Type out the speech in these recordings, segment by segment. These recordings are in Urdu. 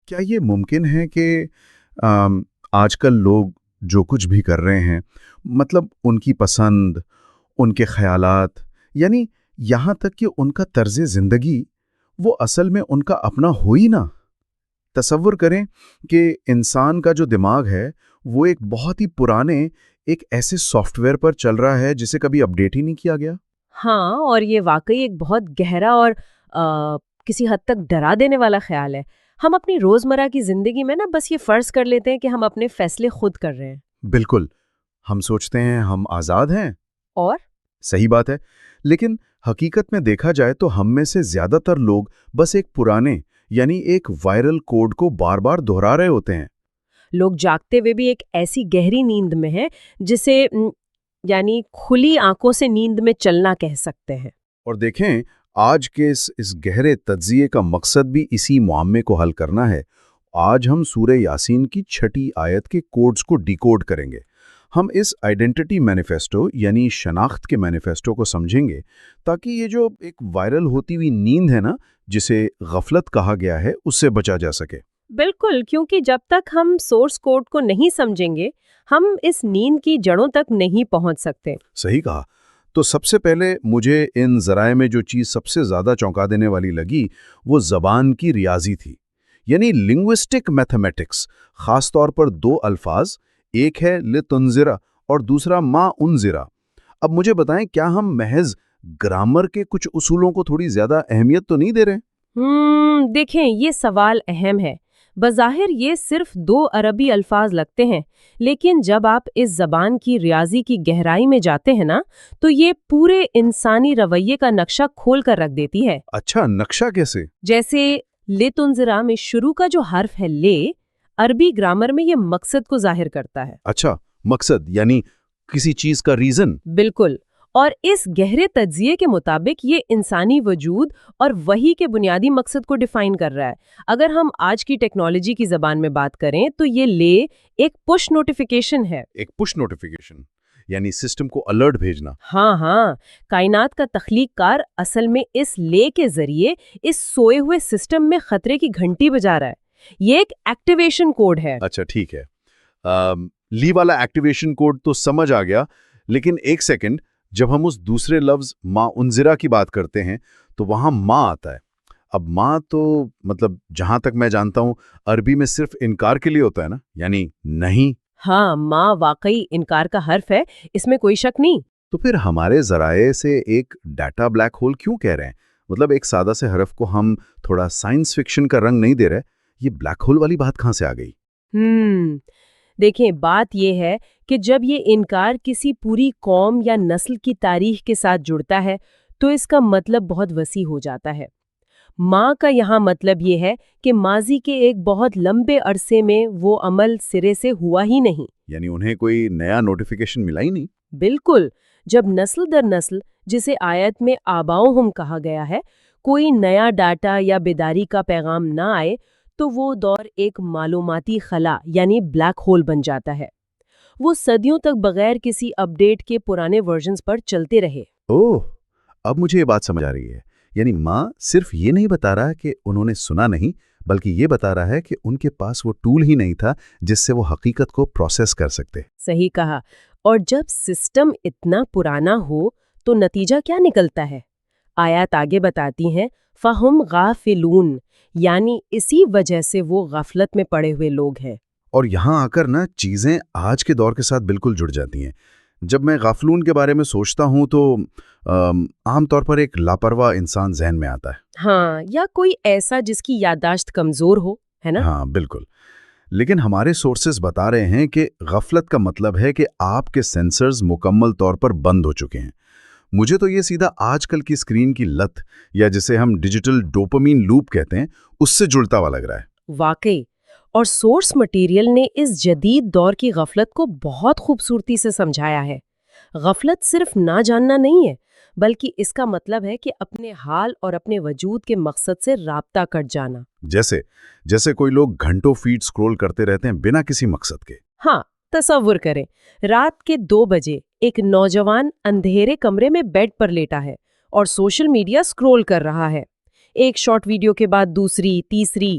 کیا یہ ممکن ہے کہ آج کل لوگ جو کچھ بھی کر رہے ہیں، مطلب ان کی پسند، ان کے خیالات، یعنی یہاں تک کہ ان کا طرز زندگی، وہ اصل میں ان کا اپنا ہو ہی نہ؟ تصور کریں کہ انسان کا جو دماغ ہے وہ ایک بہت ہی پرانے ایک ایسے سافٹ ویئر پر چل رہا ہے جسے کبھی اپڈیٹ ہی نہیں کیا گیا۔ ہاں، اور یہ واقعی ایک بہت گہرا اور کسی حد تک ڈرا دینے والا خیال ہے۔ ہم اپنی روزمرہ کی زندگی میں نا بس یہ فرض کر لیتے ہیں کہ ہم اپنے فیصلے خود کر رہے ہیں۔ بالکل، ہم سوچتے ہیں ہم آزاد ہیں۔ اور صحیح بات ہے، لیکن حقیقت میں دیکھا جائے تو ہم میں سے زیادہ تر لوگ بس ایک پرانے یعنی ایک وائرل کوڈ کو بار بار دہرا رہے ہوتے ہیں۔ لوگ جاگتے ہوئے بھی ایک ایسی گہری نیند میں ہیں جسے یعنی کھلی آنکھوں سے نیند میں چلنا کہہ سکتے ہیں۔ اور دیکھیں، آج کے اس گہرے تجزیے کا مقصد بھی اسی معمے کو حل کرنا ہے۔ آج ہم سورہ یاسین کی 6 آیت کے کوڈز کو ڈیکوڈ کریں گے۔ ہم اس آئیڈینٹی مینیفیسٹو یعنی شناخت کے مینیفیسٹو کو سمجھیں گے تاکہ یہ جو ایک وائرل ہوتی ہوئی نیند ہے نا، جسے غفلت کہا گیا ہے، اس سے بچا جا سکے۔ بالکل، کیونکہ جب تک ہم سورس کوڈ کو نہیں سمجھیں گے ہم اس نیند کی جڑوں تک نہیں پہنچ سکتے۔ صحیح کہا۔ تو سب سے پہلے مجھے ان ذرائع میں جو چیز سب سے زیادہ چونکا دینے والی لگی وہ زبان کی ریاضی تھی، یعنی لنگوسٹک میتھمیٹکس، خاص طور پر 2 الفاظ، ایک ہے لتنذرا اور دوسرا ما انذرا۔ اب مجھے بتائیں، کیا ہم محض گرامر کے کچھ اصولوں کو تھوڑی زیادہ اہمیت تو نہیں دے رہے؟ دیکھیں، یہ سوال اہم ہے۔ بظاہر یہ صرف 2 عربی الفاظ لگتے ہیں، لیکن جب آپ اس زبان کی ریاضی کی گہرائی میں جاتے ہیں نا، تو یہ پورے انسانی رویے کا نقشہ کھول کر رکھ دیتی ہے۔ اچھا، نقشہ کیسے؟ جیسے لتنذرا میں شروع کا جو حرف ہے لے، عربی گرامر میں یہ مقصد کو ظاہر کرتا ہے۔ اچھا، مقصد یعنی کسی چیز کا ریزن۔ بالکل، اور اس گہرے تجزیے کے مطابق یہ انسانی وجود اور وحی کے بنیادی مقصد کو ڈیفائن کر رہا ہے۔ اگر ہم آج کی ٹیکنالوجی کی زبان میں بات کریں تو یہ لے ایک پش نوٹیفیکیشن ہے۔ ایک پش نوٹیفیکیشن یعنی سسٹم کو الرٹ بھیجنا۔ ہاں، کائنات کا تخلیق کار اصل میں اس لے کے ذریعے اس سوئے ہوئے سسٹم میں خطرے کی گھنٹی بجا رہا ہے۔ یہ ایک ایکٹیویشن کوڈ ہے۔ اچھا، ٹھیک ہے، لی والا ایکٹیویشن کوڈ تو سمجھ آ گیا، لیکن ایک سیکنڈ، جب ہم اس دوسرے لفظ ما انذرا کی بات کرتے ہیں تو وہاں ما آتا ہے۔ اب ما تو مطلب جہاں تک میں جانتا ہوں عربی میں صرف انکار کے لیے ہوتا ہے نا، یعنی نہیں۔ ہاں، ما واقعی انکار کا حرف ہے، اس میں کوئی شک نہیں۔ تو پھر ہمارے ذرائع سے ایک ڈیٹا بلیک ہول کیوں کہہ رہے ہیں؟ مطلب ایک سادہ سے حرف کو ہم تھوڑا سائنس فکشن کا رنگ نہیں دے رہے، یہ بلیک ہول والی بات کہاں سے آ گئی؟ دیکھیں، بات یہ ہے کہ جب یہ انکار کسی پوری قوم یا نسل کی تاریخ کے ساتھ جڑتا ہے تو اس کا مطلب بہت وسیع ہو جاتا ہے۔ ماں کا یہاں مطلب یہ ہے کہ ماضی کے ایک بہت لمبے عرصے میں وہ عمل سرے سے ہوا ہی نہیں، یعنی انہیں کوئی نیا نوٹیفیکیشن ملا ہی نہیں۔ بالکل، جب نسل در نسل، جسے آیت میں آباؤہم کہا گیا ہے، کوئی نیا ڈاٹا یا بیداری کا پیغام نہ آئے تو وہ دور ایک معلوماتی خلا یعنی بلیک ہول بن جاتا ہے۔ وہ صدیوں تک بغیر کسی اپڈیٹ کے پرانے ورژنز پر چلتے رہے۔ اوہ، اب مجھے یہ بات سمجھ آ رہی ہے، یعنی ماں صرف یہ نہیں بتا رہا کہ انہوں نے سنا نہیں، بلکہ یہ بتا رہا ہے کہ ان کے پاس وہ ٹول ہی نہیں تھا جس سے وہ حقیقت کو پروسیس کر سکتے۔ صحیح کہا، اور جب سسٹم اتنا پرانا ہو تو نتیجہ کیا نکلتا ہے؟ آیات آگے بتاتی ہیں فَهُمْ غَافِلُونَ، یعنی اسی وجہ سے وہ غفلت میں پڑے ہوئے لوگ ہیں۔ اور یہاں آ کر نا چیزیں آج کے دور کے ساتھ بالکل جڑ جاتی ہیں۔ جب میں غافلون کے بارے میں سوچتا ہوں تو عام طور پر ایک لاپرواہ انسان ذہن میں آتا ہے۔ ہاں، یا کوئی ایسا جس کی یادداشت کمزور ہو، ہے نا؟ ہاں، بالکل، لیکن ہمارے سورسز بتا رہے ہیں کہ غفلت کا مطلب ہے کہ آپ کے سینسرز مکمل طور پر بند ہو چکے ہیں۔ مجھے تو یہ سیدھا آج کل کی اسکرین کی لت یا جسے ہم ڈیجیٹل ڈوپامین لوپ کہتے ہیں اس سے جڑتا ہوا لگ رہا ہے۔ واقعی، اور سورس مٹیریل نے اس جدید دور کی غفلت کو بہت خوبصورتی سے سمجھایا ہے۔ غفلت صرف نہ جاننا نہیں ہے، بلکہ اس کا مطلب ہے کہ اپنے حال اور اپنے وجود کے مقصد سے رابطہ کٹ جانا۔ جیسے کوئی لوگ گھنٹوں فیڈ سکرول کرتے رہتے ہیں بنا کسی مقصد کے۔ ہاں، تصور کریں، رات کے 2 بجے ایک نوجوان اندھیرے کمرے میں بیڈ پر لیٹا ہے اور سوشل میڈیا سکرول کر رہا ہے، ایک شارٹ ویڈیو کے بعد دوسری، تیسری۔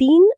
3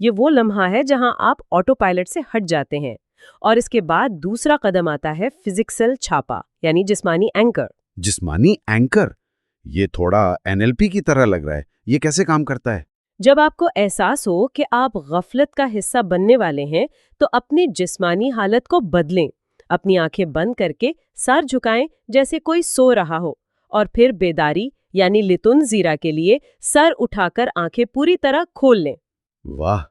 یہ وہ لمحہ ہے جہاں آپ آٹو پائلٹ سے ہٹ جاتے ہیں۔ اور اس کے بعد دوسرا قدم آتا ہے فزیکسل چھاپا، یعنی جسمانی اینکر۔ جسمانی اینکر، یہ تھوڑا NLP کی طرح لگ رہا ہے، یہ کیسے کام کرتا ہے؟ جب آپ کو احساس ہو کہ آپ غفلت کا حصہ بننے والے ہیں تو اپنی جسمانی حالت کو بدلیں، اپنی آنکھیں بند کر کے سر جھکائیں جیسے کوئی سو رہا ہو، اور پھر بیداری یعنی لتن زیرا کے لیے سر اٹھا کر آنکھیں پوری طرح کھول لیں۔ واہ،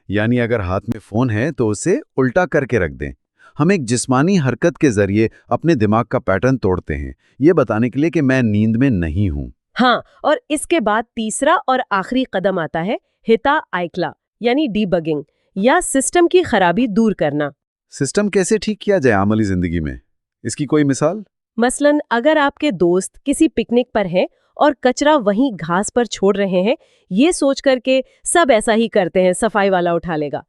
یعنی اگر ہاتھ میں فون ہے تو اسے الٹا کر کے رکھ دیں۔ ہم ایک جسمانی حرکت کے ذریعے اپنے دماغ کا پیٹرن توڑتے ہیں، یہ بتانے کے لیے کہ میں نیند میں نہیں ہوں۔ ہاں، اور اس کے بعد تیسرا اور آخری قدم آتا ہے ہتا آئکلا، یعنی ڈی بگنگ یا سسٹم کی خرابی دور کرنا۔ سسٹم کیسے ٹھیک کیا جائے عملی زندگی میں؟ اس کی کوئی مثال؟ مثلاً اگر آپ کے دوست کسی پکنک پر ہیں اور کچرا وہیں گھاس پر چھوڑ رہے ہیں، یہ سوچ کر کے سب ایسا ہی کرتے ہیں، صفائی والا اٹھا لے گا،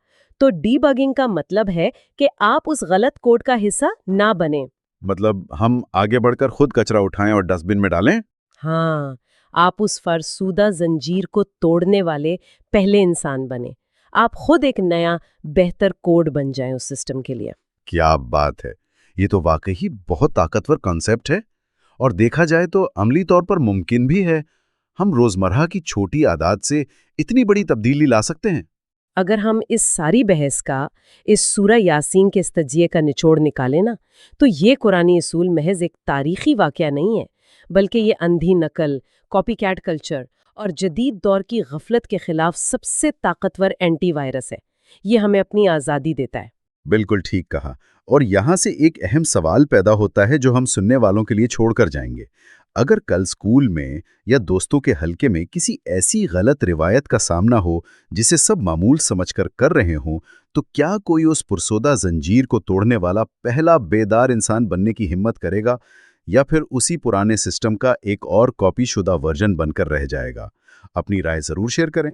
تو ڈی بگنگ کا مطلب ہے کہ آپ اس غلط کوڈ کا حصہ نہ بنیں۔ مطلب ہم آگے بڑھ کر خود کچرا اٹھائیں اور ڈسٹ بن میں ڈالیں؟ ہاں، آپ اس فرسودہ زنجیر کو توڑنے والے پہلے انسان بنیں۔ آپ خود ایک نیا بہتر کوڈ بن جائیں اس سسٹم کے لیے۔ کیا بات ہے! یہ تو واقعی بہت طاقتور کانسیپٹ ہے، اور دیکھا جائے تو عملی طور پر ممکن بھی ہے۔ ہم روزمرہ کی چھوٹی عادات سے اتنی بڑی تبدیلی لا سکتے ہیں۔ اگر ہم اس ساری بحث کا، اس سورہ یاسین کے اس تجزیے کا نچوڑ نکالیں نا، تو یہ قرآنی اصول محض ایک تاریخی واقعہ نہیں ہے، بلکہ یہ اندھی نقل، کاپی کیٹ کلچر اور جدید دور کی غفلت کے خلاف سب سے طاقتور اینٹی وائرس ہے۔ یہ ہمیں اپنی آزادی دیتا ہے۔ بالکل ٹھیک کہا، اور یہاں سے ایک اہم سوال پیدا ہوتا ہے جو ہم سننے والوں کے لیے چھوڑ کر جائیں گے۔ اگر کل اسکول میں یا دوستوں کے حلقے میں کسی ایسی غلط روایت کا سامنا ہو جسے سب معمول سمجھ کر رہے ہوں، تو کیا کوئی اس پرسودہ زنجیر کو توڑنے والا پہلا بیدار انسان بننے کی ہمت کرے گا، یا پھر اسی پرانے سسٹم کا ایک اور کاپی شدہ ورژن بن کر رہ جائے گا؟ اپنی رائے ضرور شیئر کریں۔